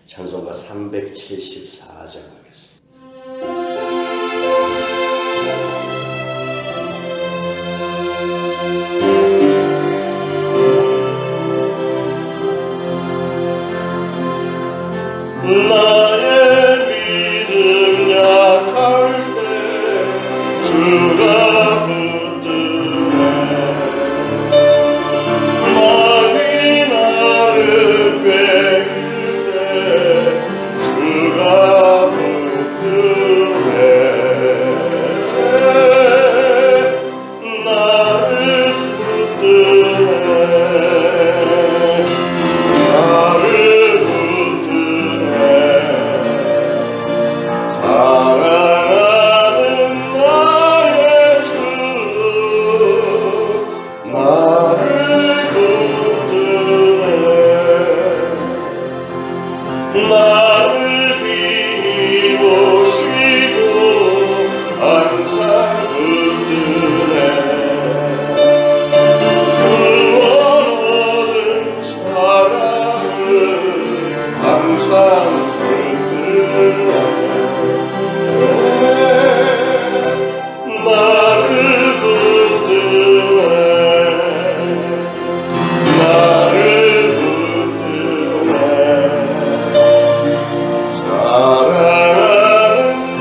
찬송가 374장 하겠습니다. 나의 믿음 약할 때 주가 붙드네. 마귀 나를 꾀일 때 주가 붙드네. 나를 붙드네. 나를 비우시고 항상 붙드네. 구원 얻은 사랑을 항상 붙드네. 나를 붙드네. 나를 붙드네. 사랑하는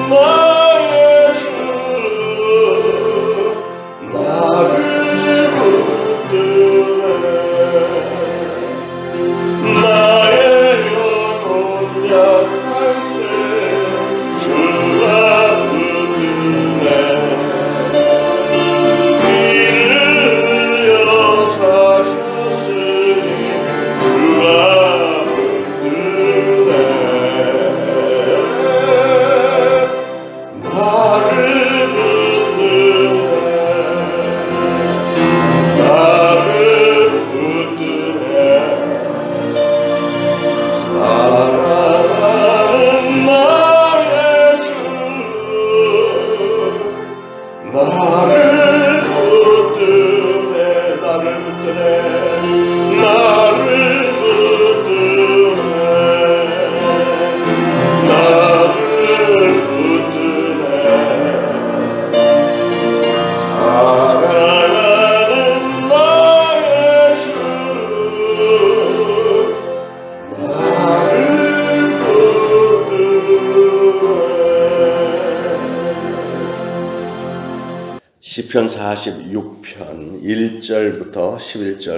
나의 주 나를 붙드네. 나의 영혼 약할 때 주가 붙드네. 이르려 사셨으니 주가 붙드네. 나를 붙드네. 나를 붙드네. 사랑하는 나의 주 나를 붙드네. 나를 붙드네. 나를 붙드네. 나를 붙드네. 사랑하는 나의 주 나를 붙드네. 시편 46편 1절부터 11절.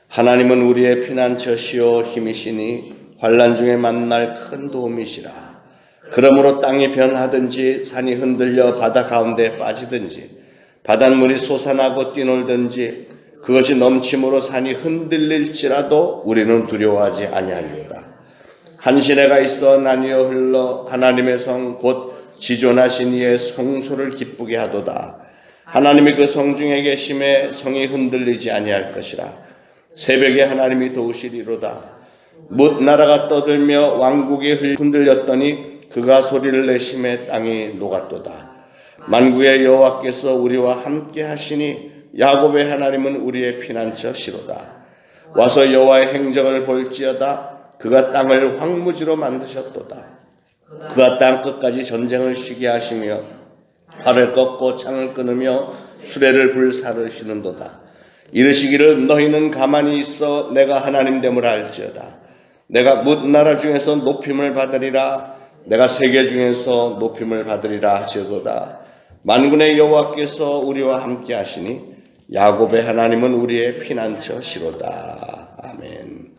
하나님은 우리의 피난처시요 힘이시니 환난 중에 만날 큰 도움이시라. 그러므로 땅이 변하든지 산이 흔들려 바다 가운데 빠지든지 바닷물이 솟아나고 뛰놀든지 그것이 넘침으로 산이 흔들릴지라도 우리는 두려워하지 아니하리로다. 한 시내가 있어 나뉘어 흘러 하나님의 성 곧 지존하신 이의 성소를 기쁘게 하도다. 하나님이 그 성 중에 계심에 성이 흔들리지 아니할 것이라. 새벽에 하나님이 도우시리로다. 뭇 나라가 떠들며 왕국이 흔들렸더니 그가 소리를 내심에 땅이 녹았도다. 만국의 여호와께서 우리와 함께 하시니 야곱의 하나님은 우리의 피난처시로다. 와서 여호와의 행적을 볼지어다. 그가 땅을 황무지로 만드셨도다. 그가 땅 끝까지 전쟁을 쉬게 하시며 활을 꺾고 창을 끊으며 수레를 불사르시는도다. 이르시기를 너희는 가만히 있어 내가 하나님 됨을 알지어다. 내가 뭇 나라 중에서 높임을 받으리라. 내가 세계 중에서 높임을 받으리라 하시도다. 만군의 여호와께서 우리와 함께 하시니 야곱의 하나님은 우리의 피난처시로다. 아멘.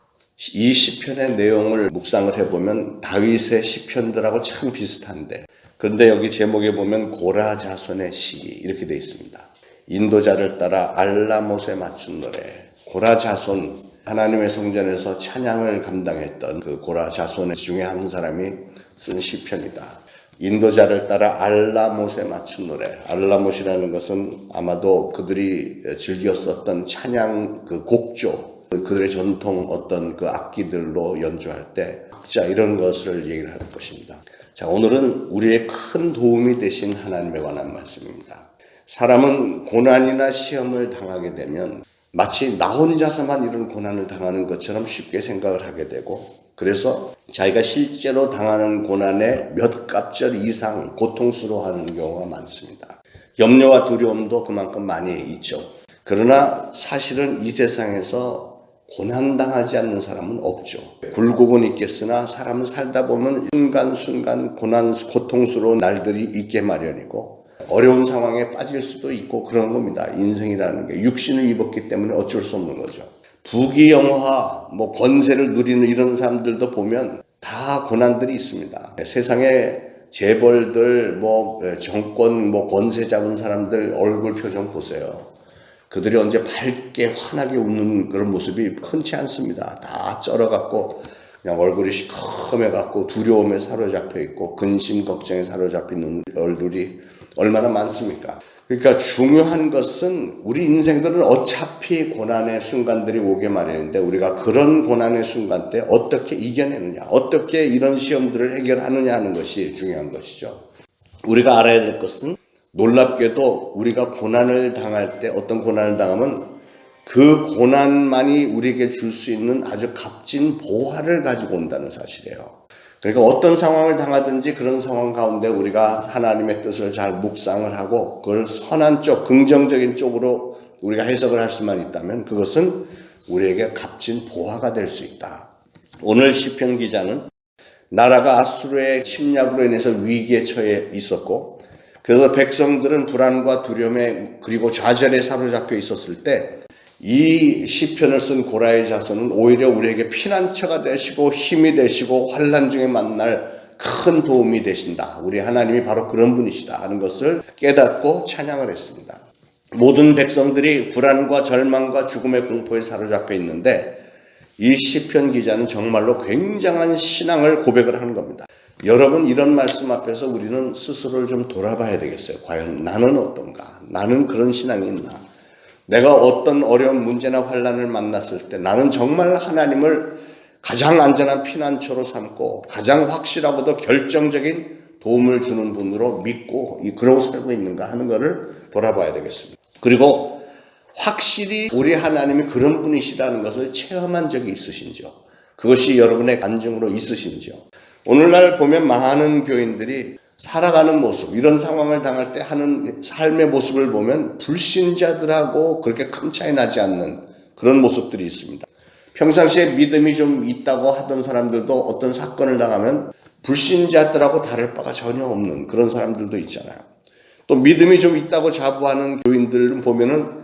이 시편의 내용을 묵상을 해보면 다윗의 시편들하고 참 비슷한데, 그런데 여기 제목에 보면 고라 자손의 시 이렇게 되어 있습니다. 인도자를 따라 알라못에 맞춘 노래. 고라 자손, 하나님의 성전에서 찬양을 감당했던 그 고라 자손 중에 한 사람이 쓴 시편이다. 인도자를 따라 알라못에 맞춘 노래. 알라못이라는 것은 아마도 그들이 즐겨 썼던 찬양 그 곡조, 그들의 전통 어떤 그 악기들로 연주할 때 박자 이런 것을 얘기를 할 것입니다. 자, 오늘은 우리의 큰 도움이 되신 하나님에 관한 말씀입니다. 사람은 고난이나 시험을 당하게 되면 마치 나 혼자서만 이런 고난을 당하는 것처럼 쉽게 생각을 하게 되고, 그래서 자기가 실제로 당하는 고난의 몇 갑절 이상 고통스러워하는 경우가 많습니다. 염려와 두려움도 그만큼 많이 있죠. 그러나 사실은 이 세상에서 고난당하지 않는 사람은 없죠. 굴곡은 있겠으나 사람은 살다 보면 순간순간 고통스러운 날들이 있게 마련이고 어려운 상황에 빠질 수도 있고 그런 겁니다. 인생이라는 게 육신을 입었기 때문에 어쩔 수 없는 거죠. 부귀영화, 권세를 누리는 이런 사람들도 보면 다 고난들이 있습니다. 세상에 재벌들, 정권, 권세 잡은 사람들 얼굴 표정 보세요. 그들이 언제 밝게 환하게 웃는 그런 모습이 흔치 않습니다. 다 쩔어갖고 그냥 얼굴이 시커매갖고 두려움에 사로잡혀 있고 근심 걱정에 사로잡혀 있는 얼굴이 얼마나 많습니까? 그러니까 중요한 것은 우리 인생들은 어차피 고난의 순간들이 오게 마련인데 우리가 그런 고난의 순간 때 어떻게 이겨내느냐, 어떻게 이런 시험들을 해결하느냐 하는 것이 중요한 것이죠. 우리가 알아야 될 것은 놀랍게도 우리가 고난을 당할 때 어떤 고난을 당하면 그 고난만이 우리에게 줄 수 있는 아주 값진 보화를 가지고 온다는 사실이에요. 그러니까 어떤 상황을 당하든지 그런 상황 가운데 우리가 하나님의 뜻을 잘 묵상을 하고 그걸 선한 쪽, 긍정적인 쪽으로 우리가 해석을 할 수만 있다면 그것은 우리에게 값진 보화가 될 수 있다. 오늘 시편 기자는 나라가 아수르의 침략으로 인해서 위기에 처해 있었고 그래서 백성들은 불안과 두려움에 그리고 좌절에 사로잡혀 있었을 때 이 시편을 쓴 고라의 자손은 오히려 우리에게 피난처가 되시고 힘이 되시고 환난 중에 만날 큰 도움이 되신다. 우리 하나님이 바로 그런 분이시다 하는 것을 깨닫고 찬양을 했습니다. 모든 백성들이 불안과 절망과 죽음의 공포에 사로잡혀 있는데 이 시편 기자는 정말로 굉장한 신앙을 고백을 하는 겁니다. 여러분 이런 말씀 앞에서 우리는 스스로를 좀 돌아봐야 되겠어요. 과연 나는 어떤가? 나는 그런 신앙이 있나? 내가 어떤 어려운 문제나 환난을 만났을 때 나는 정말 하나님을 가장 안전한 피난처로 삼고 가장 확실하고도 결정적인 도움을 주는 분으로 믿고 그러고 살고 있는가 하는 것을 돌아봐야 되겠습니다. 그리고 확실히 우리 하나님이 그런 분이시라는 것을 체험한 적이 있으신지요? 그것이 여러분의 간증으로 있으신지요? 오늘날 보면 많은 교인들이 살아가는 모습, 이런 상황을 당할 때 하는 삶의 모습을 보면 불신자들하고 그렇게 큰 차이 나지 않는 그런 모습들이 있습니다. 평상시에 믿음이 좀 있다고 하던 사람들도 어떤 사건을 당하면 불신자들하고 다를 바가 전혀 없는 그런 사람들도 있잖아요. 또 믿음이 좀 있다고 자부하는 교인들을 보면은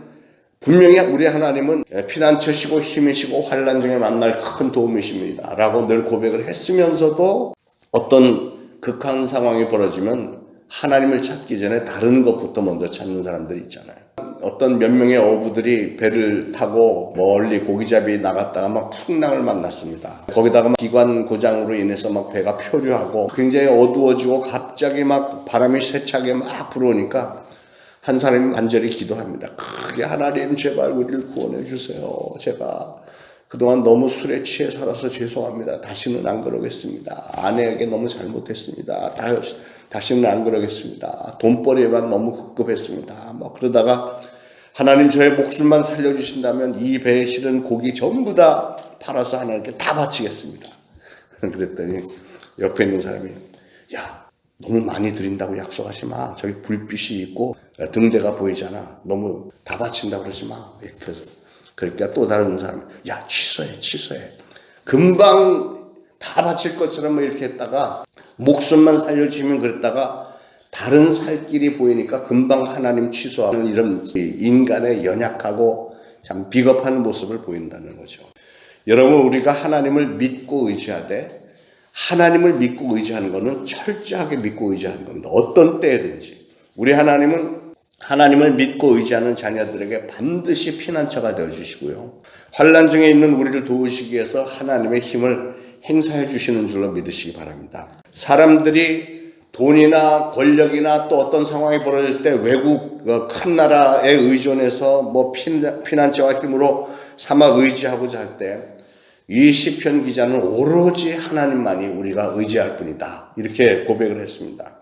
분명히 우리 하나님은 피난처시고 힘이시고 환난 중에 만날 큰 도움이십니다 라고 늘 고백을 했으면서도 어떤 극한 상황이 벌어지면 하나님을 찾기 전에 다른 것부터 먼저 찾는 사람들이 있잖아요. 어떤 몇 명의 어부들이 배를 타고 멀리 고기잡이 나갔다가 막 풍랑을 만났습니다. 거기다가 기관 고장으로 인해서 막 배가 표류하고 굉장히 어두워지고 갑자기 막 바람이 세차게 막 불어오니까 한 사람이 간절히 기도합니다. 크게 하나님 제발 우리를 구원해 주세요. 제가 그동안 너무 술에 취해 살아서 죄송합니다. 다시는 안 그러겠습니다. 아내에게 너무 잘못했습니다. 다시는 안 그러겠습니다. 돈벌이에만 너무 급급했습니다. 그러다가 하나님 저의 목숨만 살려주신다면 이 배에 실은 고기 전부 다 팔아서 하나님께 다 바치겠습니다. 그랬더니 옆에 있는 사람이 야 너무 많이 드린다고 약속하지 마. 저기 불빛이 있고 등대가 보이잖아. 너무 다 바친다고 그러지 마. 그래서 그러니까 또 다른 사람 야 취소해. 금방 다 바칠 것처럼 이렇게 했다가 목숨만 살려주면 그랬다가 다른 살 길이 보이니까 금방 하나님 취소하는 이런 인간의 연약하고 참 비겁한 모습을 보인다는 거죠. 여러분 우리가 하나님을 믿고 의지하되 하나님을 믿고 의지하는 것은 철저하게 믿고 의지하는 겁니다. 어떤 때든지 우리 하나님은 하나님을 믿고 의지하는 자녀들에게 반드시 피난처가 되어주시고요. 환난 중에 있는 우리를 도우시기 위해서 하나님의 힘을 행사해 주시는 줄로 믿으시기 바랍니다. 사람들이 돈이나 권력이나 또 어떤 상황이 벌어질 때 외국 큰 나라에 의존해서 피난처와 힘으로 삼아 의지하고자 할 때 이 시편 기자는 오로지 하나님만이 우리가 의지할 뿐이다. 이렇게 고백을 했습니다.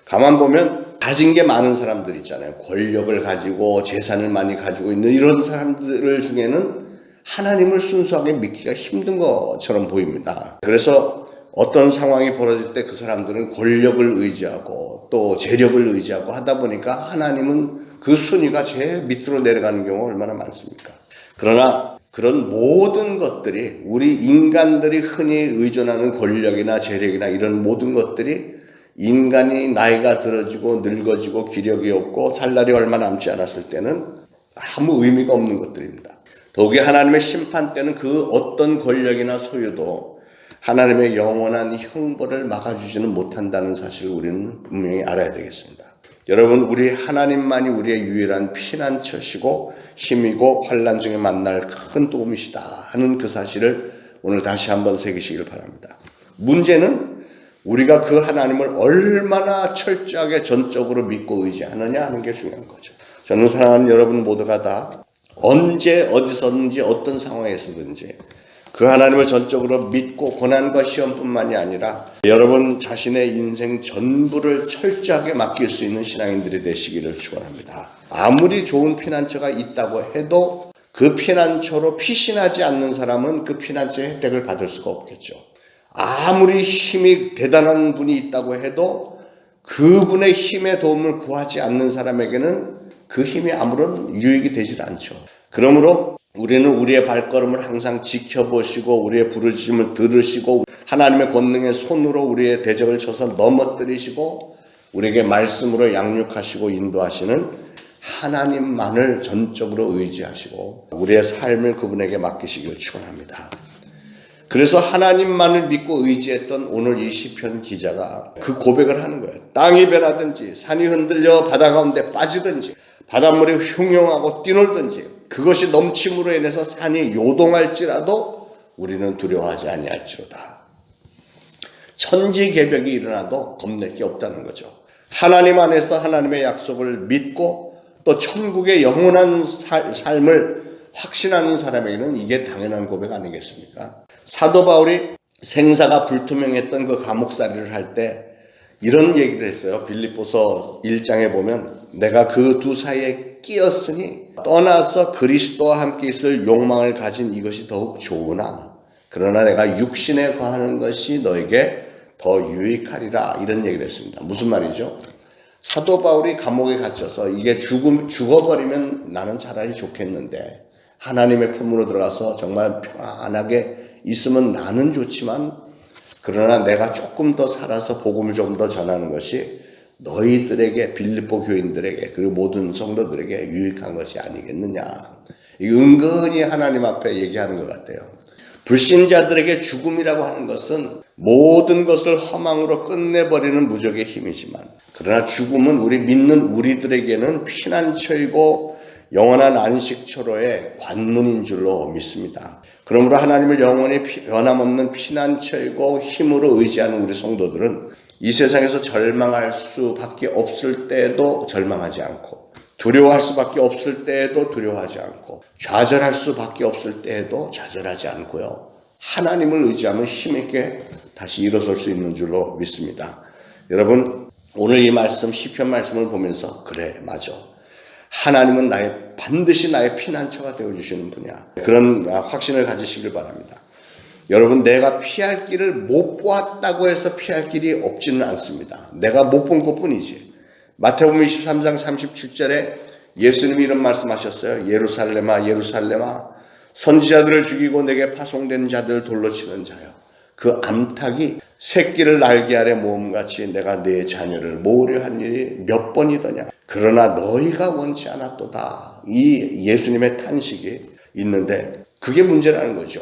가만 보면 가진 게 많은 사람들 있잖아요. 권력을 가지고 재산을 많이 가지고 있는 이런 사람들 중에는 하나님을 순수하게 믿기가 힘든 것처럼 보입니다. 그래서 어떤 상황이 벌어질 때 그 사람들은 권력을 의지하고 또 재력을 의지하고 하다 보니까 하나님은 그 순위가 제일 밑으로 내려가는 경우가 얼마나 많습니까? 그러나 그런 모든 것들이 우리 인간들이 흔히 의존하는 권력이나 재력이나 이런 모든 것들이 인간이 나이가 들어지고 늙어지고 기력이 없고 살 날이 얼마 남지 않았을 때는 아무 의미가 없는 것들입니다. 더욱이 하나님의 심판 때는 그 어떤 권력이나 소유도 하나님의 영원한 형벌을 막아주지는 못한다는 사실을 우리는 분명히 알아야 되겠습니다. 여러분, 우리 하나님만이 우리의 유일한 피난처시고 힘이고 환난 중에 만날 큰 도움이시다 하는 그 사실을 오늘 다시 한번 새기시길 바랍니다. 문제는 우리가 그 하나님을 얼마나 철저하게 전적으로 믿고 의지하느냐 하는 게 중요한 거죠. 저는 사랑하는 여러분 모두가 다 언제 어디서든지 어떤 상황에서든지 그 하나님을 전적으로 믿고 고난과 시험뿐만이 아니라 여러분 자신의 인생 전부를 철저하게 맡길 수 있는 신앙인들이 되시기를 축원합니다. 아무리 좋은 피난처가 있다고 해도 그 피난처로 피신하지 않는 사람은 그 피난처의 혜택을 받을 수가 없겠죠. 아무리 힘이 대단한 분이 있다고 해도 그분의 힘의 도움을 구하지 않는 사람에게는 그 힘이 아무런 유익이 되질 않죠. 그러므로 우리는 우리의 발걸음을 항상 지켜보시고 우리의 부르짖음을 들으시고 하나님의 권능의 손으로 우리의 대적을 쳐서 넘어뜨리시고 우리에게 말씀으로 양육하시고 인도하시는 하나님만을 전적으로 의지하시고 우리의 삶을 그분에게 맡기시길 축원합니다. 그래서 하나님만을 믿고 의지했던 오늘 이 시편 기자가 그 고백을 하는 거예요. 땅이 변하든지 산이 흔들려 바다 가운데 빠지든지 바닷물이 흉용하고 뛰놀든지 그것이 넘침으로 인해서 산이 요동할지라도 우리는 두려워하지 아니할지로다. 천지개벽이 일어나도 겁낼 게 없다는 거죠. 하나님 안에서 하나님의 약속을 믿고 또 천국의 영원한 삶을 확신하는 사람에게는 이게 당연한 고백 아니겠습니까? 사도 바울이 생사가 불투명했던 그 감옥살이를 할 때 이런 얘기를 했어요. 빌립보서 1장에 보면 내가 그 두 사이에 끼었으니 떠나서 그리스도와 함께 있을 욕망을 가진 이것이 더욱 좋으나 그러나 내가 육신에 거하는 것이 너에게 더 유익하리라 이런 얘기를 했습니다. 무슨 말이죠? 사도 바울이 감옥에 갇혀서 이게 죽어버리면 나는 차라리 좋겠는데 하나님의 품으로 들어가서 정말 평안하게 있으면 나는 좋지만 그러나 내가 조금 더 살아서 복음을 좀 더 전하는 것이 너희들에게 빌립보 교인들에게 그리고 모든 성도들에게 유익한 것이 아니겠느냐. 이게 은근히 하나님 앞에 얘기하는 것 같아요. 불신자들에게 죽음이라고 하는 것은 모든 것을 허망으로 끝내버리는 무적의 힘이지만 그러나 죽음은 우리 믿는 우리들에게는 피난처이고 영원한 안식처로의 관문인 줄로 믿습니다. 그러므로 하나님을 영원히 변함없는 피난처이고 힘으로 의지하는 우리 성도들은 이 세상에서 절망할 수밖에 없을 때에도 절망하지 않고 두려워할 수밖에 없을 때에도 두려워하지 않고 좌절할 수밖에 없을 때에도 좌절하지 않고요. 하나님을 의지하면 힘있게 다시 일어설 수 있는 줄로 믿습니다. 여러분 오늘 이 말씀 시편 말씀을 보면서 그래 맞아. 하나님은 반드시 나의 피난처가 되어주시는 분이야. 그런 확신을 가지시길 바랍니다. 여러분 내가 피할 길을 못 보았다고 해서 피할 길이 없지는 않습니다. 내가 못 본 것뿐이지. 마태복음 23장 37절에 예수님이 이런 말씀하셨어요. 예루살렘아 예루살렘아 선지자들을 죽이고 내게 파송된 자들을 돌로 치는 자여 그 암탉이 새끼를 날개 아래 모음같이 내가 내 자녀를 모으려 한 일이 몇 번이더냐. 그러나 너희가 원치 않았도다. 이 예수님의 탄식이 있는데 그게 문제라는 거죠.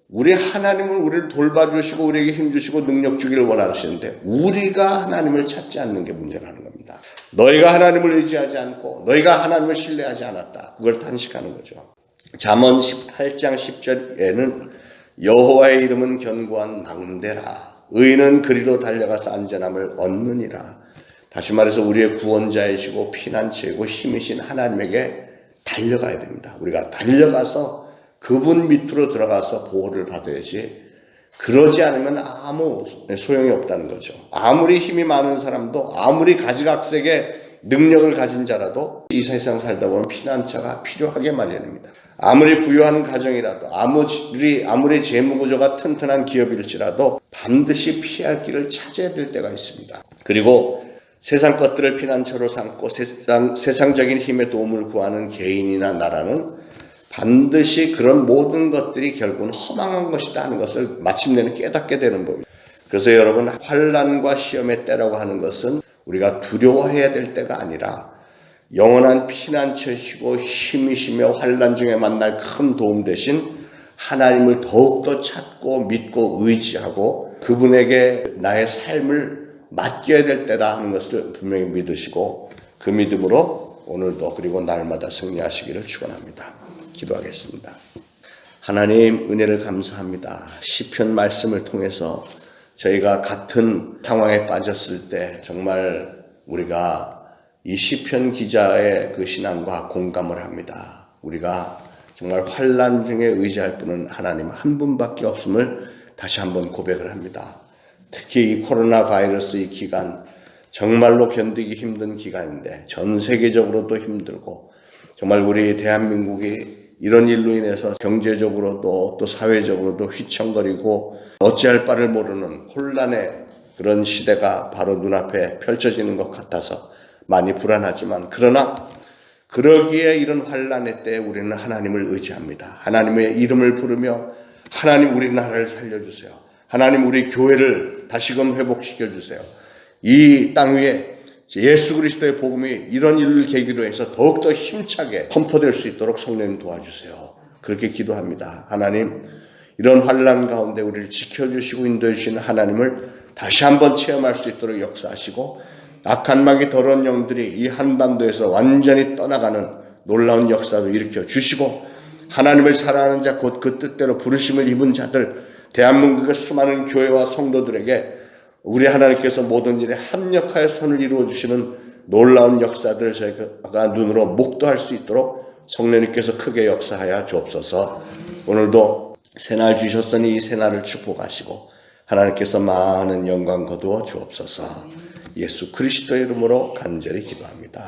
우리 하나님은 우리를 돌봐주시고 우리에게 힘주시고 능력 주기를 원하시는데 우리가 하나님을 찾지 않는 게 문제라는 겁니다. 너희가 하나님을 의지하지 않고 너희가 하나님을 신뢰하지 않았다. 그걸 탄식하는 거죠. 잠언 18장 10절에는 여호와의 이름은 견고한 망대라. 의인은 그리로 달려가서 안전함을 얻느니라. 다시 말해서 우리의 구원자이시고 피난처이고 힘이신 하나님에게 달려가야 됩니다. 우리가 달려가서 그분 밑으로 들어가서 보호를 받아야지 그러지 않으면 아무 소용이 없다는 거죠. 아무리 힘이 많은 사람도 아무리 가지각색의 능력을 가진 자라도 이 세상 살다 보면 피난처가 필요하게 마련입니다. 아무리 부유한 가정이라도 아무리 재무 구조가 튼튼한 기업일지라도 반드시 피할 길을 찾아야 될 때가 있습니다. 그리고 세상 것들을 피난처로 삼고 세상적인 힘의 도움을 구하는 개인이나 나라는 반드시 그런 모든 것들이 결국은 허망한 것이다 하는 것을 마침내는 깨닫게 되는 법입니다. 그래서 여러분, 환난과 시험의 때라고 하는 것은 우리가 두려워해야 될 때가 아니라 영원한 피난처시고 힘이시며 환난 중에 만날 큰 도움 대신 하나님을 더욱더 찾고 믿고 의지하고 그분에게 나의 삶을 맡겨야 될 때다 하는 것을 분명히 믿으시고 그 믿음으로 오늘도 그리고 날마다 승리하시기를 축원합니다. 기도하겠습니다. 하나님, 은혜를 감사합니다. 시편 말씀을 통해서 저희가 같은 상황에 빠졌을 때 정말 우리가 이 시편 기자의 그 신앙과 공감을 합니다. 우리가 정말 환난 중에 의지할 분은 하나님 한 분밖에 없음을 다시 한번 고백을 합니다. 특히 이 코로나 바이러스 이 기간 정말로 견디기 힘든 기간인데 전 세계적으로도 힘들고 정말 우리 대한민국이 이런 일로 인해서 경제적으로도 또 사회적으로도 휘청거리고 어찌할 바를 모르는 혼란의 그런 시대가 바로 눈앞에 펼쳐지는 것 같아서 많이 불안하지만 그러나 그러기에 이런 환난의 때에 우리는 하나님을 의지합니다. 하나님의 이름을 부르며 하나님 우리 나라를 살려주세요. 하나님 우리 교회를 다시금 회복시켜 주세요. 이 땅 위에 예수 그리스도의 복음이 이런 일을 계기로 해서 더욱더 힘차게 선포될 수 있도록 성령님 도와주세요. 그렇게 기도합니다. 하나님, 이런 환난 가운데 우리를 지켜주시고 인도해 주시는 하나님을 다시 한번 체험할 수 있도록 역사하시고 악한 마귀 더러운 영들이 이 한반도에서 완전히 떠나가는 놀라운 역사도 일으켜 주시고 하나님을 사랑하는 자 곧 그 뜻대로 부르심을 입은 자들 대한민국의 수많은 교회와 성도들에게 우리 하나님께서 모든 일에 합력하여 선을 이루어 주시는 놀라운 역사들을 저희가 눈으로 목도할 수 있도록 성령님께서 크게 역사하여 주옵소서. 오늘도 새날 주셨으니 이 새날을 축복하시고 하나님께서 많은 영광 거두어 주옵소서. 예수 그리스도의 이름으로 간절히 기도합니다.